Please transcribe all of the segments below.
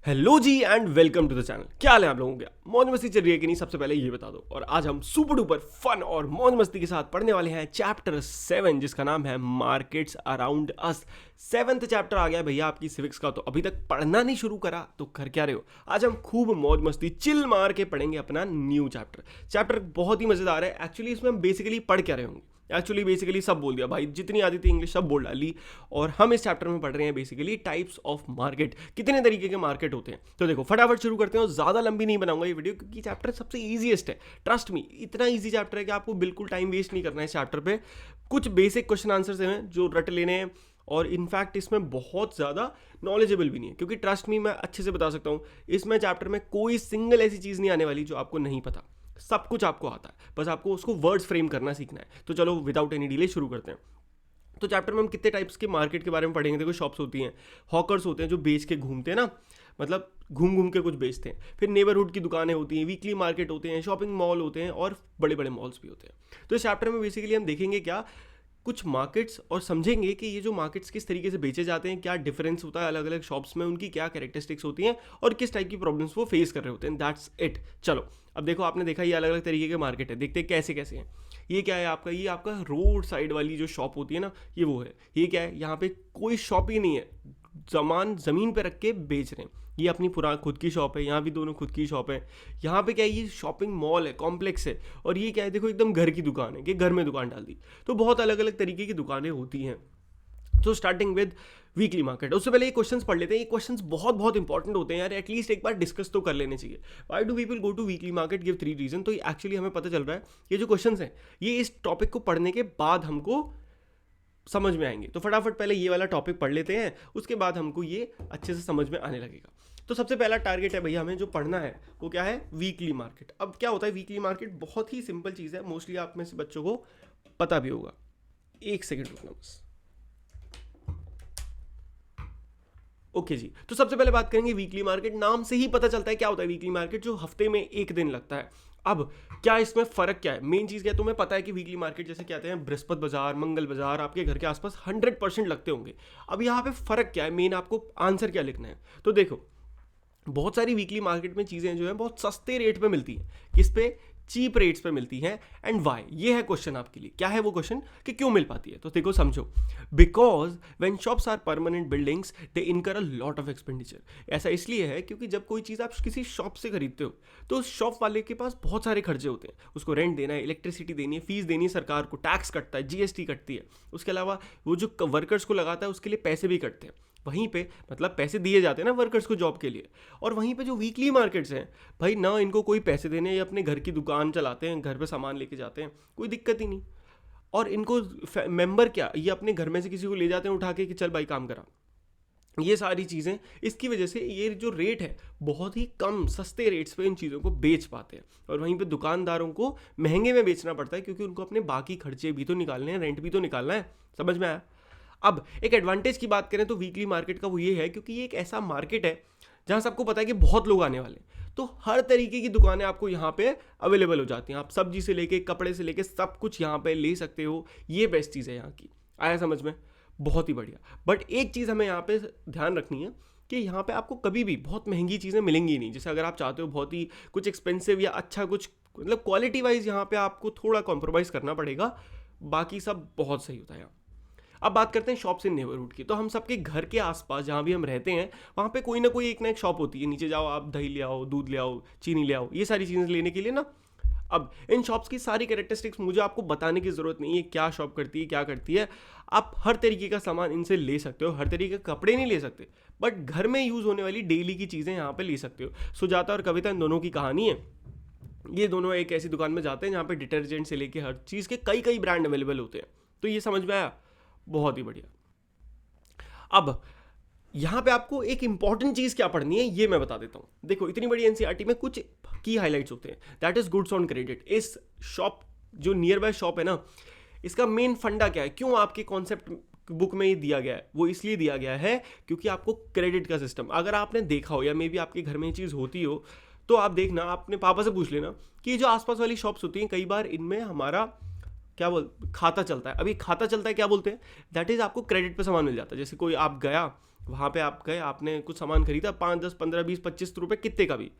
Hello जी and welcome to the channel. क्या हाल है आप लोगों का? मौज मस्ती चल रही है कि नहीं, सबसे पहले ये बता दो। और आज हम सुपर डुपर फन और मौज मस्ती के साथ पढ़ने वाले हैं चैप्टर 7 जिसका नाम है markets around us. 7th chapter आ गया भैया आपकी सिविक्स का। तो अभी तक पढ़ना नहीं शुरू करा तो कर क्या रहे हो? आज हम खूब मौज मस्ती चिल मार के पढ़ेंगे अपना न्यू चैप्टर बहुत ही मजेदार है। एक्चुअली इसमें हम बेसिकली पढ़ क्या रहे होंगे? बेसिकली सब बोल दिया भाई, जितनी आती थी इंग्लिश सब बोल डाली। और हम इस चैप्टर में पढ़ रहे हैं बेसिकली टाइप्स ऑफ मार्केट, कितने तरीके के मार्केट होते हैं। तो देखो फटाफट शुरू करते हैं और ज़्यादा लंबी नहीं बनाऊंगा ये वीडियो क्योंकि चैप्टर सबसे ईजीएस्ट है। ट्रस्ट मी, इतना ईजी चैप्टर है कि आपको बिल्कुल टाइम वेस्ट नहीं करना है इस चैप्टर पे। कुछ बेसिक क्वेश्चन आंसर्स हैं जो रट लेने हैं और इनफैक्ट इसमें बहुत ज़्यादा नॉलेजेबल भी नहीं है क्योंकि ट्रस्ट मी मैं अच्छे से बता सकता हूँ इसमें चैप्टर में कोई सिंगल ऐसी चीज़ नहीं आने वाली जो आपको नहीं पता। सब कुछ आपको आता है, बस आपको उसको वर्ड्स फ्रेम करना सीखना है। तो चलो विदाउट एनी डिले शुरू करते हैं। तो चैप्टर में हम कितने टाइप्स के मार्केट के बारे में पढ़ेंगे। देखो शॉप्स होती हैं, हॉकर्स होते हैं जो बेच के घूमते हैं ना, मतलब घूम घूम के कुछ बेचते हैं। फिर नेबरहुड की दुकानें होती हैं, वीकली मार्केट होते हैं, शॉपिंग मॉल होते हैं और बड़े बड़े मॉल्स भी होते हैं। तो इस चैप्टर में बेसिकली हम देखेंगे क्या, कुछ मार्केट्स और समझेंगे कि ये जो मार्केट्स किस तरीके से बेचे जाते हैं, क्या डिफरेंस होता है अलग अलग शॉप्स में, उनकी क्या कैरेक्टरिस्टिक्स होती हैं और किस टाइप की प्रॉब्लम्स वो फेस कर रहे होते हैं। That's it. चलो अब देखो, आपने देखा ये अलग अलग तरीके के मार्केट है, देखते हैं कैसे कैसे हैं। ये क्या है आपका, ये आपका रोड साइड वाली जो शॉप होती है ना, ये वो है। ये क्या है, यहाँ पे कोई शॉप ही नहीं है, सामान ज़मीन पे रख के बेच रहे हैं। ये अपनी पुरानी खुद की शॉप है, यहाँ भी दोनों खुद की शॉप है। यहाँ पे क्या है, ये शॉपिंग मॉल है, कॉम्प्लेक्स है। और ये क्या है, देखो एकदम घर की दुकान है कि घर में दुकान डाल दी। तो बहुत अलग अलग तरीके की दुकानें होती हैं। तो स्टार्टिंग विद वीकली मार्केट, उससे पहले ये क्वेश्चंस पढ़ लेते हैं। ये क्वेश्चंस बहुत बहुत इंपॉर्टेंट होते हैं यार, एटलीस्ट एक बार डिस्कस तो कर लेने चाहिए। Why do people go to weekly market, give 3 reason. तो एक्चुअली हमें पता चल रहा है ये जो क्वेश्चंस हैं ये इस टॉपिक को पढ़ने के बाद हमको समझ में आएंगे। तो फटाफट पहले ये वाला टॉपिक पढ़ लेते हैं, उसके बाद हमको ये अच्छे से समझ में आने लगेगा। तो सबसे पहला टारगेट है भैया, हमें जो पढ़ना है वो क्या है, वीकली मार्केट। अब क्या होता है वीकली मार्केट, बहुत ही सिंपल चीज़ है, मोस्टली आप में से बच्चों को पता भी होगा। एक सेकेंड रुकना बस। ओके जी, तो सबसे पहले बात करेंगे वीकली मार्केट। नाम से ही पता चलता है क्या होता है वीकली मार्केट, जो हफ्ते में एक दिन लगता है। अब क्या इसमें फर्क क्या है, मेन चीज़ क्या है, तुम्हें पता है कि वीकली मार्केट जैसे कहते हैं बृहस्पति बाजार, मंगल बाजार आपके घर के आसपास 100% लगते होंगे। अब यहाँ पे फर्क क्या है, मेन आपको आंसर क्या लिखना है। तो देखो बहुत सारी वीकली मार्केट में चीज़ें जो है बहुत सस्ते रेट पे मिलती हैं। किस पे? चीप रेट्स पे मिलती हैं। एंड वाई, ये है क्वेश्चन आपके लिए। क्या है वो क्वेश्चन कि क्यों मिल पाती है? तो देखो समझो, because when shops are permanent buildings they incur a lot of expenditure. ऐसा इसलिए है क्योंकि जब कोई चीज़ आप किसी शॉप से खरीदते हो तो उस शॉप वाले के पास बहुत सारे खर्चे होते हैं। उसको रेंट देना है, इलेक्ट्रिसिटी देनी है, फीस देनी है सरकार को, टैक्स कटता है, जीएसटी कटती है। उसके अलावा वो जो वर्कर्स को लगाता है उसके लिए पैसे भी कटते हैं। वहीं पे मतलब पैसे दिए जाते हैं ना वर्कर्स को जॉब के लिए। और वहीं पे जो वीकली मार्केट्स हैं भाई, ना इनको कोई पैसे देने, ये अपने घर की दुकान चलाते हैं, घर पे सामान लेके जाते हैं, कोई दिक्कत ही नहीं। और इनको मेंबर क्या, ये अपने घर में से किसी को ले जाते हैं उठा के कि चल भाई काम करा। ये सारी चीज़ें इसकी वजह से ये जो रेट है बहुत ही कम सस्ते रेट्स पे इन चीज़ों को बेच पाते हैं। और वहीं पे दुकानदारों को महंगे में बेचना पड़ता है क्योंकि उनको अपने बाकी खर्चे भी तो निकालने हैं, रेंट भी तो निकालना है। समझ में आया? अब एक एडवांटेज की बात करें तो वीकली मार्केट का वो ये है क्योंकि ये एक ऐसा मार्केट है जहाँ सबको पता है कि बहुत लोग आने वाले हैं। तो हर तरीके की दुकानें आपको यहाँ पे अवेलेबल हो जाती हैं। आप सब्जी से लेके कपड़े से लेके सब कुछ यहाँ पे ले सकते हो। ये बेस्ट चीज़ है यहाँ की। आया समझ में? बहुत ही बढ़िया। बट एक चीज़ हमें यहाँ पे ध्यान रखनी है कि यहाँ पे आपको कभी भी बहुत महंगी चीज़ें मिलेंगी नहीं। जैसे अगर आप चाहते हो बहुत ही कुछ एक्सपेंसिव या अच्छा कुछ, मतलब क्वालिटी वाइज यहाँ पे आपको थोड़ा कॉम्प्रोमाइज़ करना पड़ेगा, बाकी सब बहुत सही होता है यहाँ। अब बात करते हैं शॉप्स इन नेबरहुड की। तो हम सबके घर के आसपास जहाँ भी हम रहते हैं वहाँ पे कोई ना कोई एक ना एक शॉप होती है। नीचे जाओ आप, दही ले आओ, दूध ले आओ, चीनी ले आओ, ये सारी चीज़ें लेने के लिए ना। अब इन शॉप्स की सारी कैरेक्टरिस्टिक्स मुझे आपको बताने की ज़रूरत नहीं है, क्या शॉप करती है क्या करती है। आप हर तरीके का सामान इनसे ले सकते हो। हर तरीके के कपड़े नहीं ले सकते बट घर में यूज़ होने वाली डेली की चीज़ें यहाँ पे ले सकते हो। सुजाता और कविता इन दोनों की कहानी है। ये दोनों एक ऐसी दुकान में जाते हैं जहाँ पे डिटर्जेंट से लेके हर चीज़ के कई कई ब्रांड अवेलेबल होते हैं। तो ये समझ में आया? बहुत ही बढ़िया। अब यहां पे आपको एक इंपॉर्टेंट चीज क्या पढ़नी है ये मैं बता देता हूं। देखो इतनी बड़ी एनसीईआरटी में कुछ की हाइलाइट्स होते हैं, that is goods on credit. इस शॉप जो नियर बाय शॉप है ना, इसका मेन फंडा क्या है, क्यों आपके कॉन्सेप्ट बुक में ही दिया गया है, वो इसलिए दिया गया है क्योंकि आपको क्रेडिट का सिस्टम, अगर आपने देखा हो या मे बी आपके घर में ये चीज़ होती हो तो आप देखना, अपने पापा से पूछ लेना कि जो आसपास वाली शॉप्स होती हैं कई बार इनमें हमारा क्या खाता चलता है। अभी खाता चलता है क्या बोलते हैं, दैट इज आपको क्रेडिट पे सामान मिल जाता है। जैसे कोई आप गया वहाँ पे आप गए, आपने कुछ सामान खरीदा, 5, 10, 15, 20, 25 रुपये कितने का भी,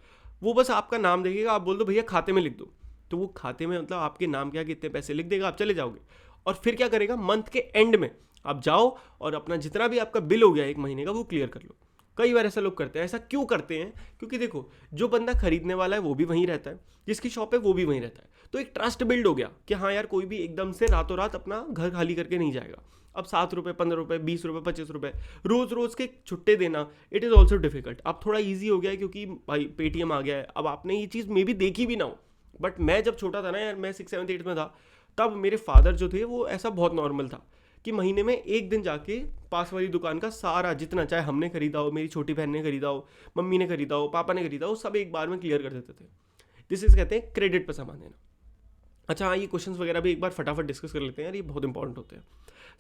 वो बस आपका नाम देखेगा, आप बोल दो भैया खाते में लिख दो, तो वो खाते में मतलब आपके नाम क्या कितने पैसे लिख देगा, आप चले जाओगे। और फिर क्या करेगा, मंथ के एंड में आप जाओ और अपना जितना भी आपका बिल हो गया एक महीने का वो क्लियर कर लो। कई बार ऐसा लोग करते हैं। ऐसा क्यों करते हैं? क्योंकि देखो, जो बंदा खरीदने वाला है वो भी वहीं रहता है, जिसकी शॉप है वो भी वहीं रहता है, तो एक ट्रस्ट बिल्ड हो गया कि हाँ यार कोई भी एकदम से रातों रात अपना घर खाली करके नहीं जाएगा। अब 7 रुपये, 15 रुपये, 20 रुपये, 25 रुपये रोज रोज के छुट्टे देना, इट इज़ ऑल्सो डिफिकल्ट। अब थोड़ा ईजी हो गया है क्योंकि भाई पेटीएम आ गया है। अब आपने ये चीज़ मे भी देखी भी ना हो, बट मैं जब छोटा था ना यार, मैं 6, 7, 8 में था, तब मेरे फादर जो थे वो ऐसा बहुत नॉर्मल था कि महीने में एक दिन जाके पास वाली दुकान का सारा जितना, चाहे हमने खरीदा हो, मेरी छोटी बहन ने खरीदा हो, मम्मी ने खरीदा हो, पापा ने खरीदा हो, सब एक बार में क्लियर कर देते थे। दिस इज कहते हैं क्रेडिट पर सामान देना। अच्छा हाँ, ये क्वेश्चंस वगैरह भी एक बार फटाफट डिस्कस कर लेते हैं यार, ये बहुत इंपॉर्टेंट होते हैं।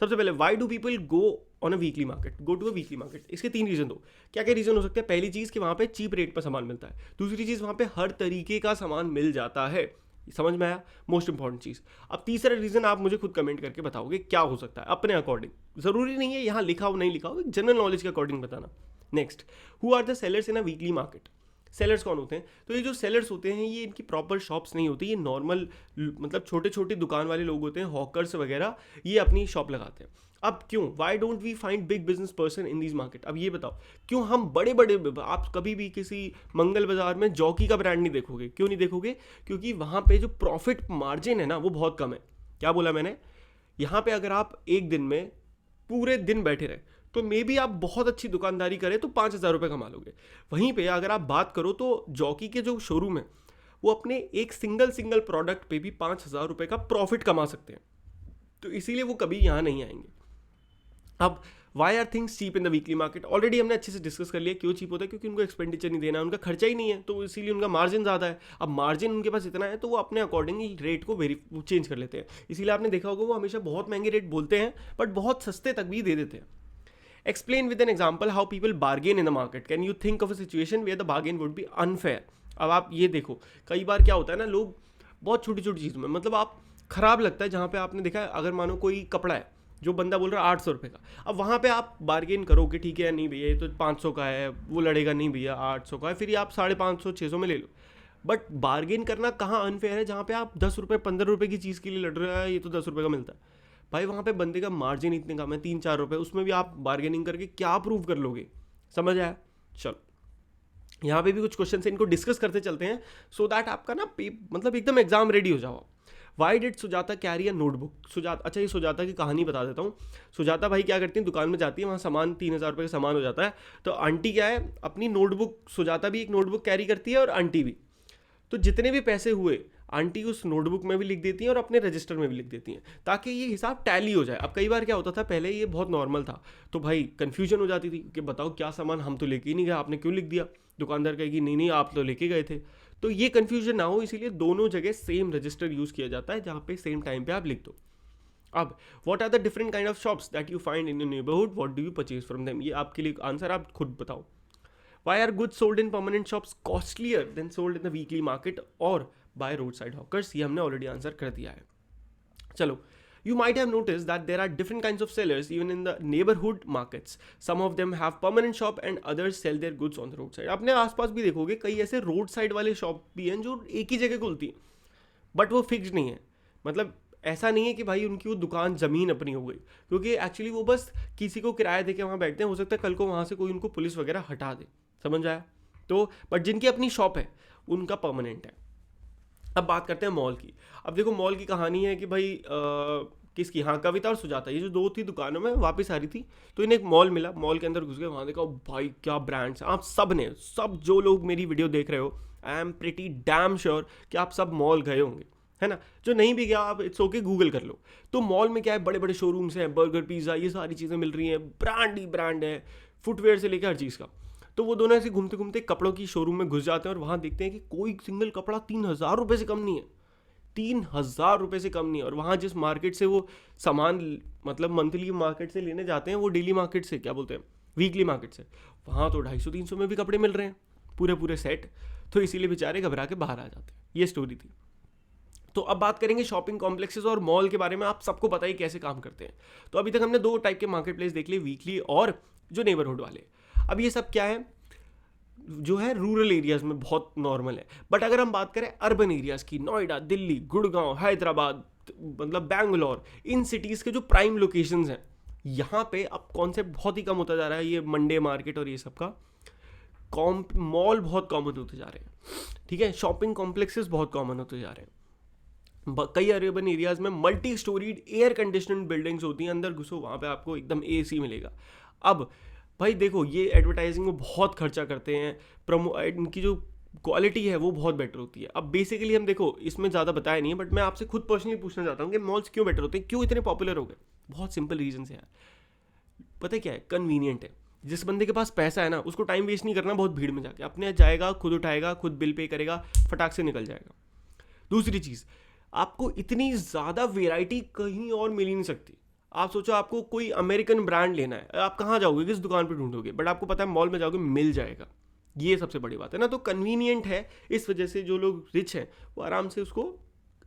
सबसे पहले, why do people go on a weekly market, go to a weekly market? इसके 3 रीजन दो। क्या क्या रीजन हो सकते हैं? पहली चीज़ कि वहाँ पे चीप रेट पर सामान मिलता है। दूसरी चीज़, वहाँ पे हर तरीके का सामान मिल जाता है। समझ में आया? मोस्ट इंपॉर्टेंट चीज़। अब तीसरा रीजन आप मुझे खुद कमेंट करके बताओगे क्या हो सकता है अपने अकॉर्डिंग। जरूरी नहीं है यहाँ लिखा हो नहीं लिखा हो, जनरल नॉलेज के अकॉर्डिंग बताना। Next, who are the sellers in a weekly market? Sellers कौन होते हैं? तो ये जो सेलर्स होते हैं ये इनकी प्रॉपर शॉप्स नहीं होती, ये नॉर्मल मतलब छोटे छोटे दुकान वाले लोग होते हैं, हॉकर्स वगैरह, ये अपनी शॉप लगाते हैं। अब क्यों, why don't we find big business person in these market? अब ये बताओ, क्यों हम बड़े बड़े, आप कभी भी किसी मंगल बाजार में जॉकी का ब्रांड नहीं देखोगे? क्यों नहीं देखोगे? क्योंकि वहाँ पे जो प्रॉफिट मार्जिन है ना वो बहुत कम है। क्या बोला मैंने? यहाँ पे अगर आप एक दिन में पूरे दिन बैठे रहे तो मे बी आप बहुत अच्छी दुकानदारी करें तो 5,000 रुपये कमा लोगे। वहीं पे अगर आप बात करो तो जॉकी के जो शोरूम है वो अपने एक सिंगल प्रोडक्ट पे भी 5,000 रुपये का प्रॉफिट कमा सकते हैं, तो इसीलिए वो कभी यहाँ नहीं आएंगे। अब why are things cheap in the weekly market? Already हमने अच्छे से डिस्कस कर लिया क्यों चीप होता है, क्योंकि उनको एक्सपेंडिचर नहीं देना, उनका खर्चा ही नहीं है, तो इसीलिए उनका मार्जिन ज़्यादा है। अब मार्जिन उनके पास इतना है तो वो अपने अकॉर्डिंग रेट को चेंज कर लेते हैं। इसीलिए आपने देखा होगा वो हमेशा बहुत महंगे रेट बोलते हैं बट बहुत सस्ते तक भी दे देते हैं। Explain with an example how people bargain in the market. Can you think of a situation where the bargain would be unfair? अब आप ये देखो, कई बार क्या होता है ना, लोग बहुत छोटी छोटी चीज़ों में, मतलब आप खराब लगता है जहाँ पे आपने देखा है, अगर मानो कोई कपड़ा है जो बंदा बोल रहा है 800 रुपये का, अब वहाँ पे आप बार्गेन करो कि ठीक है नहीं भैया ये तो 500 का है, वो लड़ेगा नहीं भैया 800 का है, फिर आप 550 600 में ले लो। बट बार्गेन करना कहाँ अनफेयर है? जहाँ पे आप 10 रुपये 15 रुपये की चीज़ के लिए लड़ रहे हैं, ये तो 10 रुपये का मिलता है भाई, वहाँ पे बंदे का मार्जिन इतने कम है 3-4 रुपये, उसमें भी आप बार्गेनिंग करके क्या प्रूव कर लोगे? समझ आया? चलो, यहाँ पे भी कुछ क्वेश्चन है, इनको डिस्कस करते चलते हैं सो दैट आपका ना मतलब एकदम एग्जाम रेडी हो जाओ। Why did Sujata carry a notebook? Sujata, अच्छा ये सुजाता की कहानी बता देता हूँ। सुजाता भाई क्या करती है, दुकान में जाती है, वहाँ सामान 3,000 रुपये का सामान हो जाता है, तो आंटी क्या है, अपनी नोटबुक, सुजाता भी एक नोटबुक कैरी करती है और आंटी भी, तो जितने भी पैसे हुए आंटी उस नोटबुक में भी लिख देती हैं और अपने रजिस्टर में भी लिख देती हैं ताकि ये हिसाब टैली हो जाए। अब कई बार क्या होता था, पहले ये बहुत नॉर्मल था तो भाई कन्फ्यूजन हो जाती थी कि बताओ क्या सामान हम तो लेके ही नहीं गए, आपने क्यों लिख दिया? दुकानदार कहेगी नहीं नहीं आप तो लेके गए थे। तो ये कन्फ्यूजन ना हो इसीलिए दोनों जगह सेम रजिस्टर यूज़ किया जाता है जहाँ पे सेम टाइम पे आप लिख दो। अब what are the different kind of shops that you find in your neighbourhood, what do you purchase from them? ये आपके लिए आंसर आप खुद बताओ। Why are goods sold in permanent shops costlier than sold in the weekly market or by roadside hawkers? ये हमने already answer कर दिया है। चलो, you might have noticed that there are different kinds of sellers even in the neighborhood markets. Some of them have permanent shop and others sell their goods on the roadside. अपने आसपास भी देखोगे कई ऐसे रोड साइड वाले shop भी हैं जो एक ही जगह खुलती हैं बट वो फिक्स नहीं है। मतलब ऐसा नहीं है कि भाई उनकी वो दुकान ज़मीन अपनी हो गई, क्योंकि एक्चुअली वो बस किसी को किराया देके वहाँ बैठते हैं, हो सकता है कल को वहाँ से कोई उनको पुलिस वगैरह हटा दे। समझ आया? तो बट जिनकी अपनी शॉप है उनका परमानेंट है। अब बात करते हैं मॉल की। अब देखो मॉल की कहानी है कि भाई किसकी, हाँ कविता और सुजाता, ये जो दो थी दुकानों में वापस आ रही थी तो इन्हें एक मॉल मिला, मॉल के अंदर घुस गए, वहाँ देखा भाई क्या ब्रांड्स। आप सब जो लोग मेरी वीडियो देख रहे हो, I am pretty damn sure कि आप सब मॉल गए होंगे, है ना? जो नहीं भी गया आप इट्स ओके गूगल कर लो। तो मॉल में क्या है, बड़े बड़े शोरूम्स हैं, बर्गर पिज़्ज़ा ये सारी चीज़ें मिल रही हैं, ब्रांड ही ब्रांड है, फुटवेयर से लेकर हर चीज़ का। तो वो दोनों ऐसे घूमते घूमते कपड़ों की शोरूम में घुस जाते हैं और वहाँ देखते हैं कि कोई सिंगल कपड़ा 3,000 रुपये से कम नहीं है, 3,000 रुपये से कम नहीं है। और वहाँ जिस मार्केट से वो सामान मतलब मंथली मार्केट से लेने जाते हैं, वो डेली मार्केट से क्या बोलते हैं वीकली मार्केट से, वहाँ तो 250-300 में भी कपड़े मिल रहे हैं पूरे सेट। तो इसीलिए बेचारे घबरा के बाहर आ जाते हैं। ये स्टोरी थी। तो अब बात करेंगे शॉपिंग कॉम्प्लेक्सेस और मॉल के बारे में। आप सबको पता ही कैसे काम करते हैं। तो अभी तक हमने 2 टाइप के मार्केट प्लेस देख लिए, वीकली और जो नेबरहुड वाले। अब ये सब क्या है, जो है रूरल एरियाज में बहुत नॉर्मल है। बट अगर हम बात करें अर्बन एरियाज की, नोएडा, दिल्ली, गुड़गांव, हैदराबाद, मतलब बैंगलोर, इन सिटीज़ के जो प्राइम लोकेशंस हैं, यहाँ पे अब कॉन्सेप्ट बहुत ही कम होता जा रहा है, ये मंडे मार्केट और ये सब का। मॉल बहुत कॉमन होते जा रहे हैं, ठीक है, शॉपिंग कॉम्प्लेक्सेस बहुत कॉमन होते जा रहे हैं। कई अर्बन एरियाज में multi storeyed air conditioned buildings होती हैं, अंदर घुसो वहाँ पे आपको एकदम एसी मिलेगा। अब भाई देखो, ये एडवर्टाइजिंग में बहुत खर्चा करते हैं, इनकी जो क्वालिटी है वो बहुत बेटर होती है। अब बेसिकली हम देखो, इसमें ज़्यादा बताया नहीं है, बट मैं आपसे खुद पर्सनली पूछना चाहता हूँ कि मॉल्स क्यों बेटर होते हैं, क्यों इतने पॉपुलर हो गए। बहुत सिंपल रीजन है यार, पता है क्या है, कन्वीनियंट है। जिस बंदे के पास पैसा है ना, उसको टाइम वेस्ट नहीं करना बहुत भीड़ में जाके, अपने जाएगा, खुद उठाएगा, खुद बिल पे करेगा, फटाक से निकल जाएगा। दूसरी चीज़, आपको इतनी ज़्यादा वेराइटी कहीं और मिल ही नहीं सकती। आप सोचो, आपको कोई अमेरिकन ब्रांड लेना है, आप कहाँ जाओगे, किस दुकान पर ढूंढोगे, बट आपको पता है मॉल में जाओगे मिल जाएगा। ये सबसे बड़ी बात है ना, तो कन्वीनियंट है, इस वजह से जो लोग रिच हैं वो आराम से उसको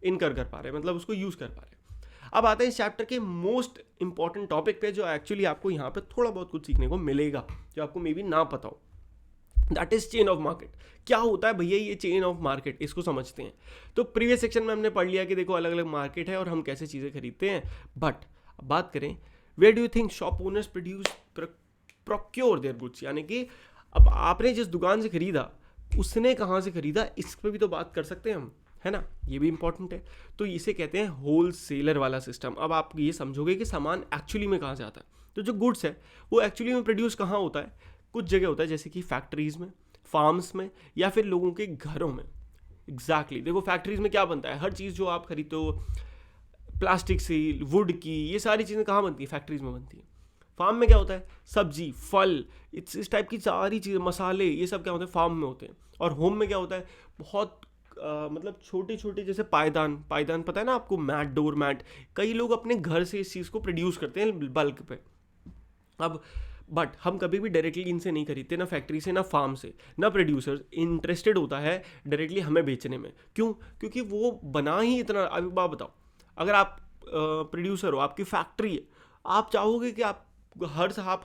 इनकर कर पा रहे हैं, मतलब उसको यूज़ कर पा रहे हैं। अब आते हैं इस चैप्टर के मोस्ट इंपॉर्टेंट टॉपिक पे, जो एक्चुअली आपको यहाँ पे थोड़ा बहुत कुछ सीखने को मिलेगा, जो आपको मे बी ना पता हो। That is chain of market. क्या होता है भैया ये चेन ऑफ मार्केट, इसको समझते हैं। तो प्रीवियस सेक्शन में हमने पढ़ लिया कि देखो अलग अलग मार्केट है और हम कैसे चीज़ें खरीदते हैं। बट अब बात करें, where do you think shop owners procure their goods, यानी कि अब आपने जिस दुकान से खरीदा उसने कहाँ से खरीदा, इस पर भी तो बात कर सकते हैं हम, है ना, ये भी इंपॉर्टेंट है। तो इसे कहते हैं होल सेलर वाला सिस्टम। अब आप ये समझोगे कि सामान एक्चुअली में कहाँ से आता है। तो जो गुड्स है वो एक्चुअली में प्रोड्यूस कहाँ होता है, कुछ जगह होता है, जैसे कि फैक्ट्रीज में, फार्म्स में, या फिर लोगों के घरों में। एग्जैक्टली देखो फैक्ट्रीज में क्या बनता है, हर चीज़ जो आप खरीदते हो, प्लास्टिक से, वुड की, ये सारी चीज़ें कहाँ बनती है, फैक्ट्रीज में बनती है। फार्म में क्या होता है, सब्जी, फल, इस टाइप की सारी चीज़ें, मसाले, ये सब क्या होते हैं, फार्म में होते हैं। और होम में क्या होता है, बहुत मतलब छोटे छोटे, जैसे पायदान पता है ना आपको, मैट, डोर मैट, कई लोग अपने घर से इस चीज़ को प्रोड्यूस करते हैं बल्क पे। अब बट हम कभी भी डायरेक्टली इनसे नहीं खरीदते, ना फैक्ट्री से, ना फार्म से, ना प्रोड्यूसर इंटरेस्टेड होता है डायरेक्टली हमें बेचने में। क्यों? क्योंकि वो बना ही इतना। अभी बात बताओ, अगर आप प्रोड्यूसर हो, आपकी फैक्ट्री है, आप चाहोगे कि आप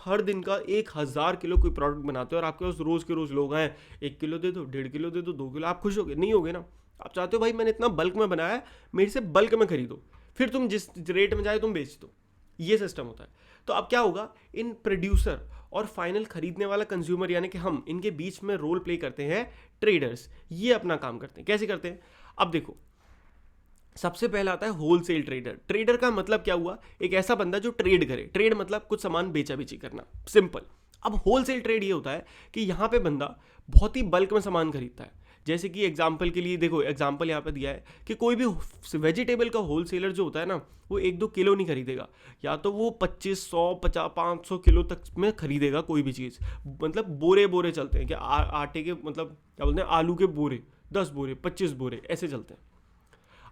हर दिन का 1000 किलो कोई प्रोडक्ट बनाते हो और आपके पास रोज़ के रोज़ लोग हैं, 1 किलो दे दो, 1.5 किलो दे दो, 2 किलो, आप खुश होगे? नहीं होगे ना। आप चाहते हो भाई मैंने इतना बल्क में बनाया है, मेरे से बल्क में खरीदो, फिर तुम जिस रेट में जाए तुम बेच दो। ये सिस्टम होता है। तो अब क्या होगा, इन प्रोड्यूसर और फाइनल खरीदने वाला कंज्यूमर, यानी कि हम, इनके बीच में रोल प्ले करते हैं ट्रेडर्स। ये अपना काम करते हैं। कैसे करते हैं? अब देखो, सबसे पहला आता है होलसेल ट्रेडर। ट्रेडर का मतलब क्या हुआ, एक ऐसा बंदा जो ट्रेड करे। ट्रेड मतलब कुछ सामान बेचा बेची करना, सिंपल। अब होलसेल ट्रेड ये होता है कि यहाँ पे बंदा बहुत ही बल्क में सामान खरीदता है। जैसे कि एग्जाम्पल के लिए देखो, एग्जाम्पल यहाँ पे दिया है कि कोई भी वेजिटेबल का होलसेलर जो होता है ना, वो 1-2 किलो नहीं खरीदेगा, या तो वो 25, 100, 50, 500 किलो तक में खरीदेगा कोई भी चीज़। मतलब बोरे बोरे चलते हैं कि आटे के, मतलब क्या बोलते हैं, आलू के बोरे, 10 बोरे, 25 बोरे ऐसे चलते हैं।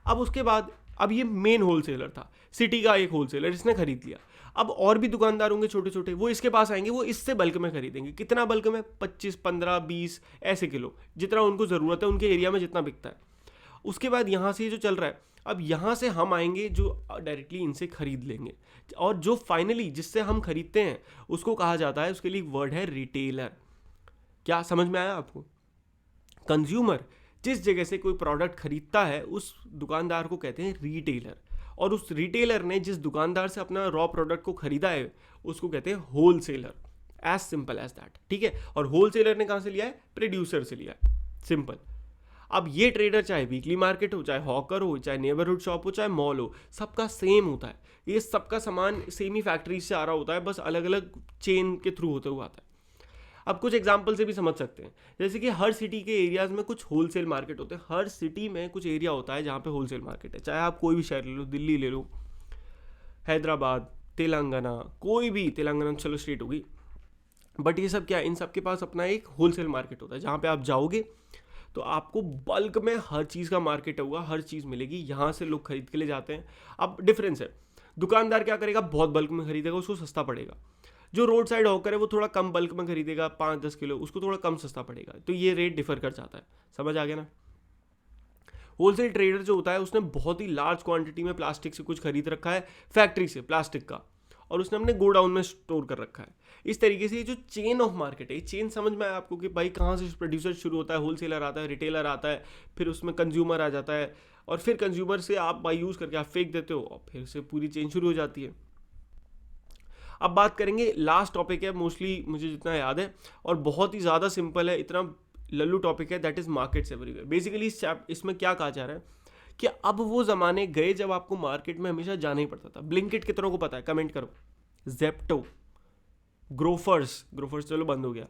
अब उसके बाद, अब ये मेन होलसेलर था, सिटी का एक होलसेलर, इसने खरीद लिया। अब और भी दुकानदार होंगे छोटे छोटे, वो इसके पास आएंगे, वो इससे बल्क में खरीदेंगे। कितना बल्क में? 25, 15, 20 ऐसे किलो, जितना उनको ज़रूरत है, उनके एरिया में जितना बिकता है। उसके बाद यहाँ से जो चल रहा है, अब यहाँ से हम आएंगे जो डायरेक्टली इनसे खरीद लेंगे, और जो फाइनली जिससे हम खरीदते हैं उसको कहा जाता है, उसके लिए वर्ड है रिटेलर। क्या समझ में आया आपको? कंज्यूमर जिस जगह से कोई प्रोडक्ट खरीदता है उस दुकानदार को कहते हैं रिटेलर, और उस रिटेलर ने जिस दुकानदार से अपना रॉ प्रोडक्ट को खरीदा है उसको कहते हैं wholesaler. As simple as that, ठीक है। और होलसेलर ने कहाँ से लिया है? प्रोड्यूसर से लिया है, सिंपल। अब ये ट्रेडर चाहे वीकली मार्केट हो, चाहे हॉकर हो, चाहे नेबरहुड शॉप हो, चाहे मॉल हो, सबका सेम होता है। ये सबका सामान सेम ही फैक्ट्री से आ रहा होता है, बस अलग अलग चेन के थ्रू होते हुए आता है। अब कुछ एग्जाम्पल से भी समझ सकते हैं, जैसे कि हर सिटी के एरियाज में कुछ होलसेल मार्केट होते हैं। हर सिटी में कुछ एरिया होता है जहाँ पे होलसेल मार्केट है। चाहे आप कोई भी शहर ले लो, दिल्ली ले लो, हैदराबाद, तेलंगाना, कोई भी, तेलंगाना चलो स्टेट होगी, बट ये सब क्या है, इन सब के पास अपना एक होलसेल मार्केट होता है जहाँ पे आप जाओगे तो आपको बल्क में हर चीज़ का मार्केट होगा, हर चीज़ मिलेगी, यहाँ से लोग खरीद के ले जाते हैं। अब डिफरेंस है, दुकानदार क्या करेगा, बहुत बल्क में खरीदेगा, उसको सस्ता पड़ेगा। जो रोड साइड हॉकर है वो थोड़ा कम बल्क में खरीदेगा, 5-10 किलो, उसको थोड़ा कम सस्ता पड़ेगा। तो ये रेट डिफर कर जाता है, समझ आ गया ना। होलसेल ट्रेडर जो होता है उसने बहुत ही लार्ज क्वांटिटी में प्लास्टिक से कुछ खरीद रखा है फैक्ट्री से, प्लास्टिक का, और उसने अपने गोडाउन में स्टोर कर रखा है। इस तरीके से ये जो चेन ऑफ मार्केट है, चेन समझ में आया आपको कि भाई कहाँ से प्रोड्यूसर शुरू होता है, होलसेलर आता है, रिटेलर आता है, फिर उसमें कंज्यूमर आ जाता है, और फिर कंज्यूमर से आप बाई यूज़ करके आप फेंक देते हो, और फिर से पूरी चेन शुरू हो जाती है। अब बात करेंगे, लास्ट टॉपिक है मोस्टली मुझे जितना याद है, और बहुत ही ज़्यादा सिंपल है, इतना लल्लू टॉपिक है, that is markets everywhere. Basically इसमें क्या कहा जा रहा है कि अब वो ज़माने गए जब आपको मार्केट में हमेशा जाना ही पड़ता था। ब्लिंकिट कितनों को पता है, कमेंट करो। जेप्टो, ग्रोफर्स चलो बंद हो गया,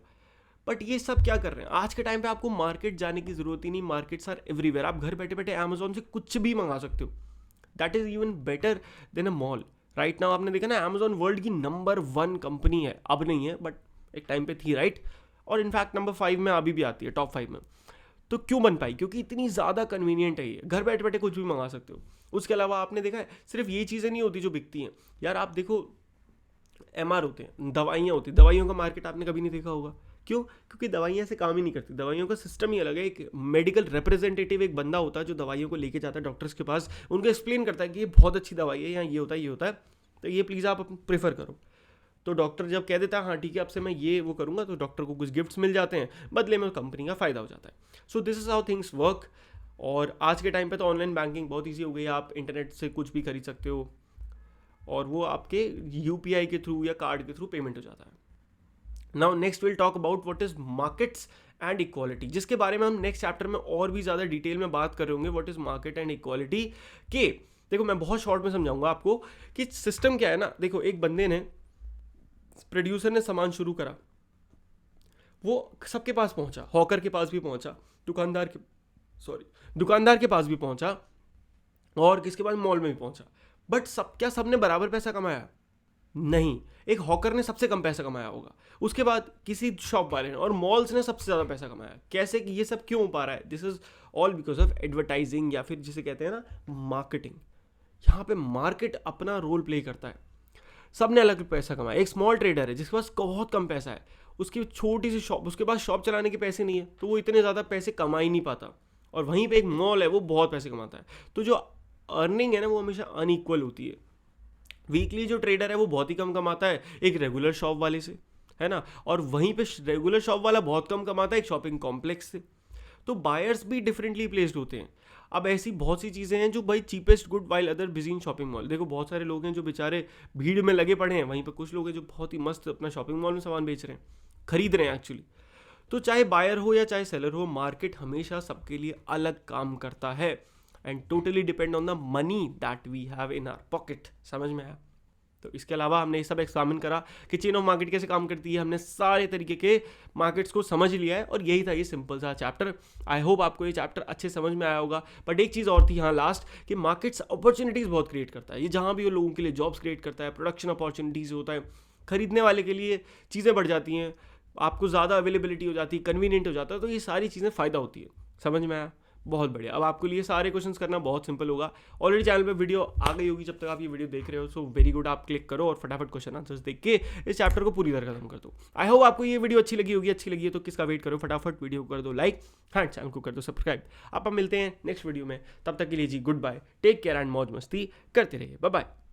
बट ये सब क्या कर रहे हैं आज के टाइम पे, आपको मार्केट जाने की जरूरत ही नहीं, मार्केट्स आर एवरीवेयर। आप घर बैठे बैठे अमेजोन से कुछ भी मंगा सकते हो, that is even better than a mall. Right now आपने देखा ना, अमेजोन वर्ल्ड की नंबर 1 कंपनी है, अब नहीं है बट एक टाइम पे थी, राइट, और इनफैक्ट नंबर 5 में अभी भी आती है, टॉप 5 में। तो क्यों बन पाई? क्योंकि इतनी ज़्यादा कन्वीनियंट है ये, घर बैठे बैठे कुछ भी मंगा सकते हो। उसके अलावा आपने देखा है सिर्फ ये चीज़ें नहीं होती जो बिकती हैं यार, आप देखो एमआर होते हैं, दवाइयाँ होती हैं, दवाइयों का मार्केट आपने कभी नहीं देखा होगा। क्यों? क्योंकि दवाइयाँ से काम ही नहीं करती, दवाइयों का सिस्टम ही अलग है। एक मेडिकल रिप्रेजेंटेटिव एक बंदा होता है जो दवाइयों को लेके जाता है डॉक्टर्स के पास, उनको एक्सप्लेन करता है कि ये बहुत अच्छी दवाई है, यहाँ ये होता है, ये होता है, तो ये प्लीज़ आप प्रेफर करो। तो डॉक्टर जब कह देता है हाँ ठीक है, अब से मैं ये वो करूँगा, तो डॉक्टर को कुछ गिफ्ट्स मिल जाते हैं, बदले में कंपनी का फ़ायदा हो जाता है। So this is how things work. और आज के टाइम पे तो ऑनलाइन बैंकिंग बहुत ईजी हो गई है, आप इंटरनेट से कुछ भी खरीद सकते हो, और वो आपके यूपीआई के थ्रू या कार्ड के थ्रू पेमेंट हो जाता है। Now next will talk about what is markets and equality, जिसके बारे में हम नेक्स्ट चैप्टर में और भी ज़्यादा डिटेल में बात कर रहे होंगे। What is market and equality के, देखो मैं बहुत शॉर्ट में समझाऊंगा आपको कि सिस्टम क्या है ना। देखो एक बंदे ने, प्रोड्यूसर ने सामान शुरू करा, वो सबके पास पहुंचा, हॉकर के पास भी पहुंचा, दुकानदार के पास भी पहुंचा, और किसके पास, मॉल में भी पहुंचा। बट क्या सबने बराबर पैसा कमाया? नहीं, एक हॉकर ने सबसे कम पैसा कमाया होगा, उसके बाद किसी शॉप वाले ने, और मॉल्स ने सबसे ज़्यादा पैसा कमाया। कैसे कि ये सब क्यों हो पा रहा है? This is all because of advertising, या फिर जिसे कहते हैं ना मार्केटिंग। यहाँ पे मार्केट अपना रोल प्ले करता है। सब ने अलग पैसा कमाया। एक स्मॉल ट्रेडर है जिसके पास बहुत कम पैसा है, उसकी छोटी सी शॉप, उसके पास शॉप चलाने के पैसे नहीं है, तो वो इतने ज़्यादा पैसे कमा ही नहीं पाता। और वहीं पे एक मॉल है, वो बहुत पैसे कमाता है। तो जो अर्निंग है ना, वो हमेशा अनइक्वल होती है। वीकली जो ट्रेडर है वो बहुत ही कम कमाता है एक रेगुलर शॉप वाले से, है ना, और वहीं पे रेगुलर शॉप वाला बहुत कम कमाता है एक शॉपिंग कॉम्प्लेक्स से। तो बायर्स भी डिफरेंटली प्लेस्ड होते हैं। अब ऐसी बहुत सी चीज़ें हैं जो भाई cheapest good while other busy in shopping mall. देखो बहुत सारे लोग हैं जो बेचारे भीड़ में लगे पड़े हैं, वहीं पर कुछ लोग हैं जो बहुत ही मस्त अपना शॉपिंग मॉल में सामान बेच रहे हैं, खरीद रहे हैं एक्चुअली। तो चाहे बायर हो या चाहे सेलर हो, मार्केट हमेशा सबके लिए अलग काम करता है, and totally depend on the money that we have in our pocket. समझ में आया? तो इसके अलावा हमने ये सब एग्जामिन करा कि चेन ऑफ मार्केट कैसे काम करती है, हमने सारे तरीके के मार्केट्स को समझ लिया है, और यही था ये सिंपल सा चैप्टर। आई होप आपको ये चैप्टर अच्छे समझ में आया होगा। बट एक चीज़ और थी हाँ लास्ट, कि मार्केट्स अपॉर्चुनिटीज़ बहुत क्रिएट करता है। ये जहाँ भी वो लोगों के लिए जॉब्स क्रिएट करता है, प्रोडक्शन अपॉर्चुनिटीज़ होता है, खरीदने वाले के लिए चीज़ें बढ़ जाती हैं, आपको ज़्यादा अवेलेबिलिटी हो जाती है, कन्वीनियंट हो जाता है, तो ये सारी चीज़ें फ़ायदा होती है। समझ में आया? बहुत बढ़िया। अब आपके लिए सारे क्वेश्चंस करना बहुत सिंपल होगा। ऑलरेडी चैनल पे वीडियो आ गई होगी जब तक आप ये वीडियो देख रहे हो, सो वेरी गुड। आप क्लिक करो और फटाफट क्वेश्चन आंसर्स देख के इस चैप्टर को पूरी तरह खत्म कर दो। आई होप आपको ये वीडियो अच्छी लगी होगी। अच्छी लगी है तो किसका वेट करो, फटाफट वीडियो को कर दो लाइक, हाँ चैनल को कर दो सब्सक्राइब। आप मिलते हैं नेक्स्ट वीडियो में, तब तक के लिए जी good bye, take care and मौज मस्ती करते रहिए, बाय बाय।